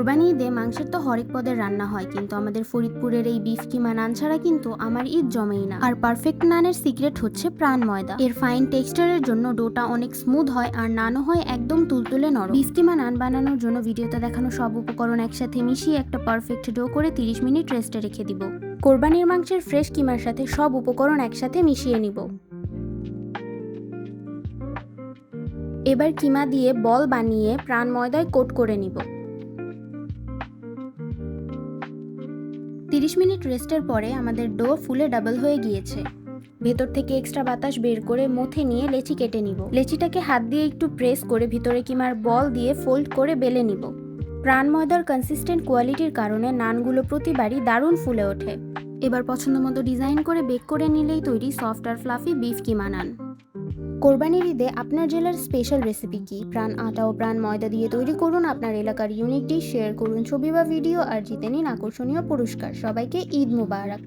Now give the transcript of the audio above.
কোরবানি ঈদে মাংসের তো হরেক পদের রান্না হয়, কিন্তু আমাদের ফরিদপুরের এই বিফ কিমা নান ছাড়া কিন্তু আমার ঈদ জমেই না। আর পারফেক্ট নানের সিক্রেট হচ্ছে প্রাণ ময়দা। এর ফাইন টেক্সচারের জন্য ডোটা অনেক স্মুথ হয় আর নানও হয় একদম তুলতুলে নরম। বিফ কিমা নান বানানোর জন্য ভিডিওতে দেখানো সব উপকরণ একসাথে মিশিয়ে একটা পারফেক্ট ডো করে 30 মিনিট রেস্টে রেখে দিব। কোরবানির মাংসের ফ্রেশ কিমার সাথে সব উপকরণ একসাথে মিশিয়ে নিব। এবার কিমা দিয়ে বল বানিয়ে প্রাণ ময়দায় কোট করে নিব। 30 মিনিট রেস্টের পরে আমাদের ডো ফুলে ডাবল হয়ে গিয়েছে। ভেতর থেকে এক্সট্রা বাতাস বের করে মুথে নিয়ে লেচি কেটে নিব। লেচিটাকে হাত দিয়ে একটু প্রেস করে ভিতরে কিমার বল দিয়ে ফোল্ড করে বেলে নিব। প্রাণ ময়দার কনসিস্টেন্ট কোয়ালিটির কারণে নানগুলো প্রতিবারই দারুণ ফুলে ওঠে। এবার পছন্দ মতো ডিজাইন করে বেক করে নিলেই তৈরি সফট আর ফ্লাফি বিফ কিমা নান। কোরবানির ঈদে আপনার জেলার স্পেশাল রেসিপি কি? প্রাণ আটা ও প্রাণ ময়দা দিয়ে তৈরি করুন আপনার এলাকার ইউনিক ডিশ, শেয়ার করুন ছবি বা ভিডিও আর জিতে নিন আকর্ষণীয় পুরস্কার। সবাইকে ঈদ মুবারক।